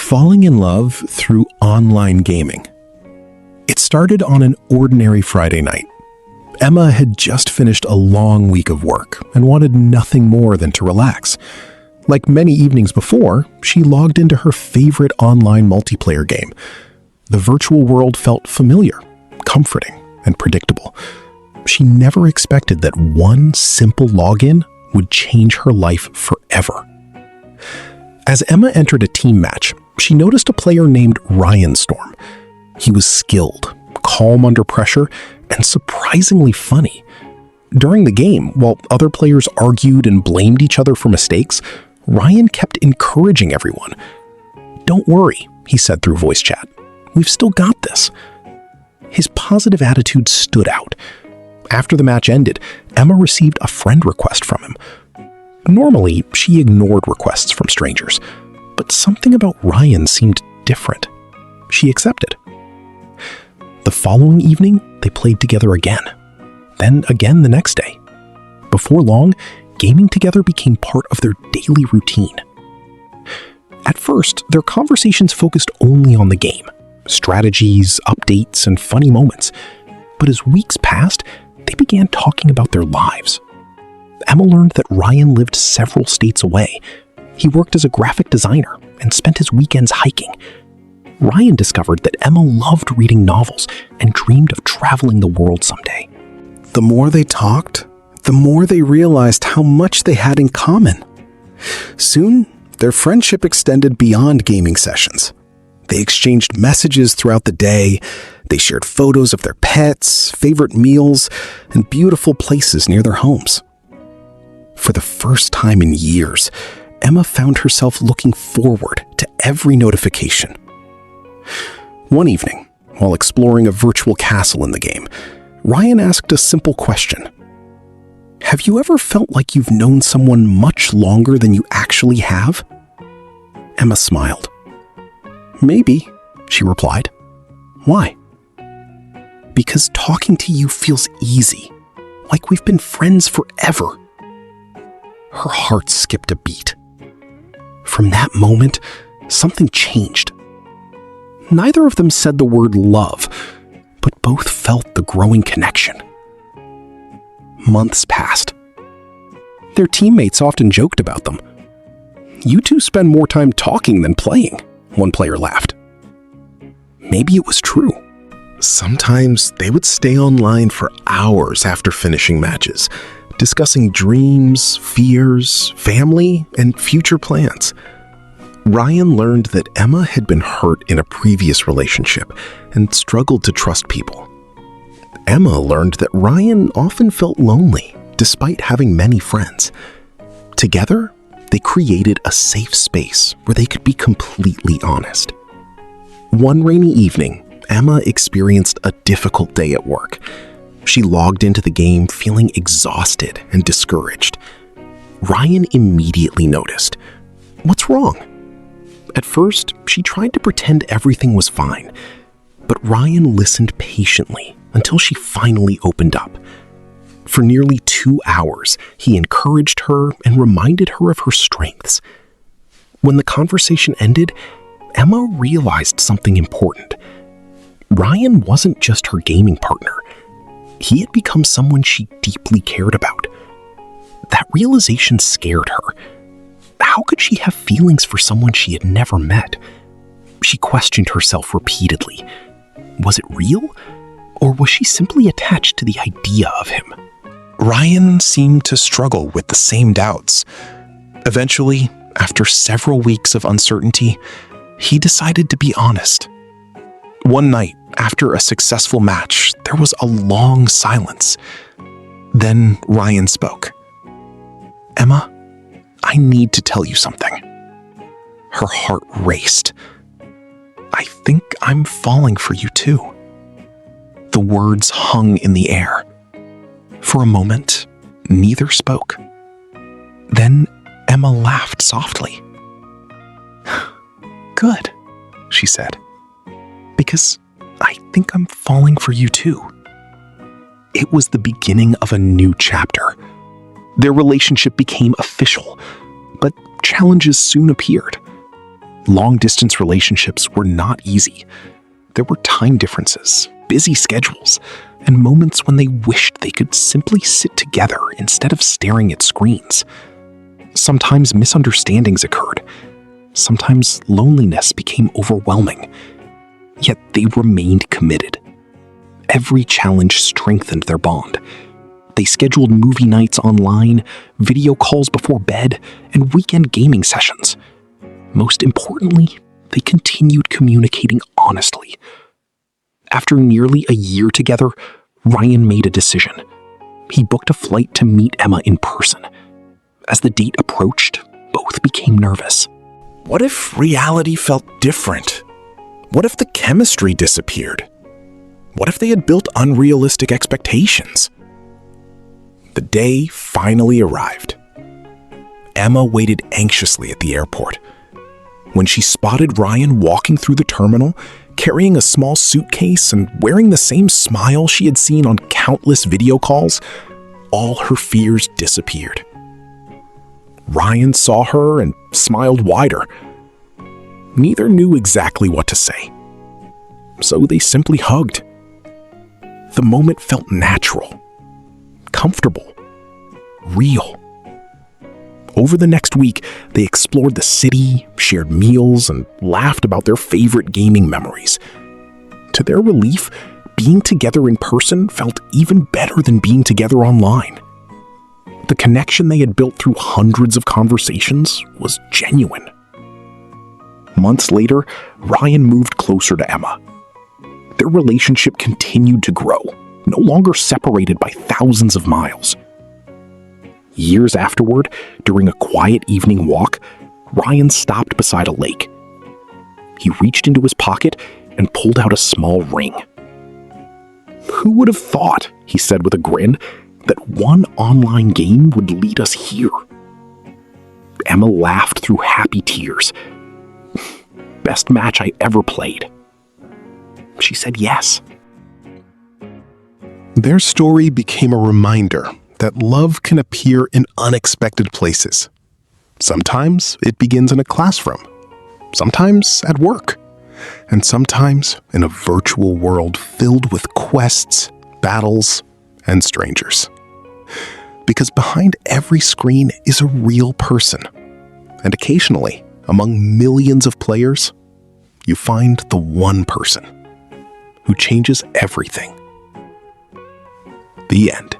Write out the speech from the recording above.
Falling in love through online gaming. It started on an ordinary Friday night. Emma had just finished a long week of work and wanted nothing more than to relax. Like many evenings before, she logged into her favorite online multiplayer game. The virtual world felt familiar, comforting, and predictable. She never expected that one simple login would change her life forever. As Emma entered a team match, she noticed a player named Ryan Storm. He was skilled, calm under pressure, and surprisingly funny. During the game, while other players argued and blamed each other for mistakes, Ryan kept encouraging everyone. "Don't worry," he said through voice chat. "We've still got this." His positive attitude stood out. After the match ended, Emma received a friend request from him. Normally, she ignored requests from strangers, but something about Ryan seemed different. She accepted. The following evening, they played together again, then again the next day. Before long, gaming together became part of their daily routine. At first, their conversations focused only on the game, strategies, updates, and funny moments. But as weeks passed, they began talking about their lives. Emma learned that Ryan lived several states away. He worked as a graphic designer and spent his weekends hiking. Ryan discovered that Emma loved reading novels and dreamed of traveling the world someday. The more they talked, the more they realized how much they had in common. Soon, their friendship extended beyond gaming sessions. They exchanged messages throughout the day. They shared photos of their pets, favorite meals, and beautiful places near their homes. For the first time in years, Emma found herself looking forward to every notification. One evening, while exploring a virtual castle in the game, Ryan asked a simple question. "Have you ever felt like you've known someone much longer than you actually have?" Emma smiled. "Maybe," she replied. "Why?" "Because talking to you feels easy, like we've been friends forever." Her heart skipped a beat. From that moment, something changed. Neither of them said the word love, but both felt the growing connection. Months passed. Their teammates often joked about them. "You two spend more time talking than playing," one player laughed. Maybe it was true. Sometimes they would stay online for hours after finishing matches, discussing dreams, fears, family, and future plans. Ryan learned that Emma had been hurt in a previous relationship and struggled to trust people. Emma learned that Ryan often felt lonely despite having many friends. Together, they created a safe space where they could be completely honest. One rainy evening, Emma experienced a difficult day at work. She logged into the game feeling exhausted and discouraged. Ryan immediately noticed. "What's wrong?" At first, she tried to pretend everything was fine, but Ryan listened patiently until she finally opened up. For nearly 2 hours, he encouraged her and reminded her of her strengths. When the conversation ended, Emma realized something important. Ryan wasn't just her gaming partner. He had become someone she deeply cared about. That realization scared her. How could she have feelings for someone she had never met? She questioned herself repeatedly. Was it real? Or was she simply attached to the idea of him? Ryan seemed to struggle with the same doubts. Eventually, after several weeks of uncertainty, he decided to be honest. One night, after a successful match, there was a long silence. Then Ryan spoke. "Emma, I need to tell you something." Her heart raced. "I think I'm falling for you too." The words hung in the air. For a moment, neither spoke. Then Emma laughed softly. "Good," she said, "because I think I'm falling for you too." It was the beginning of a new chapter. Their relationship became official, but challenges soon appeared. Long-distance relationships were not easy. There were time differences, busy schedules, and moments when they wished they could simply sit together instead of staring at screens. Sometimes misunderstandings occurred. Sometimes loneliness became overwhelming. Yet they remained committed. Every challenge strengthened their bond. They scheduled movie nights online, video calls before bed, and weekend gaming sessions. Most importantly, they continued communicating honestly. After nearly a year together, Ryan made a decision. He booked a flight to meet Emma in person. As the date approached, both became nervous. What if reality felt different? What if the chemistry disappeared? What if they had built unrealistic expectations? The day finally arrived. Emma waited anxiously at the airport. When she spotted Ryan walking through the terminal, carrying a small suitcase and wearing the same smile she had seen on countless video calls, all her fears disappeared. Ryan saw her and smiled wider. Neither knew exactly what to say, so they simply hugged. The moment felt natural, comfortable, real. Over the next week, they explored the city, shared meals, and laughed about their favorite gaming memories. To their relief, being together in person felt even better than being together online. The connection they had built through hundreds of conversations was genuine. Months later, Ryan moved closer to Emma. Their relationship continued to grow, no longer separated by thousands of miles. Years afterward, during a quiet evening walk, Ryan stopped beside a lake. He reached into his pocket and pulled out a small ring. "Who would have thought," he said with a grin, "that one online game would lead us here?" Emma laughed through happy tears. "Best match I ever played." She said yes. Their story became a reminder that love can appear in unexpected places. Sometimes it begins in a classroom, sometimes at work, and sometimes in a virtual world filled with quests, battles, and strangers. Because behind every screen is a real person, and occasionally, among millions of players, you find the one person who changes everything. The end.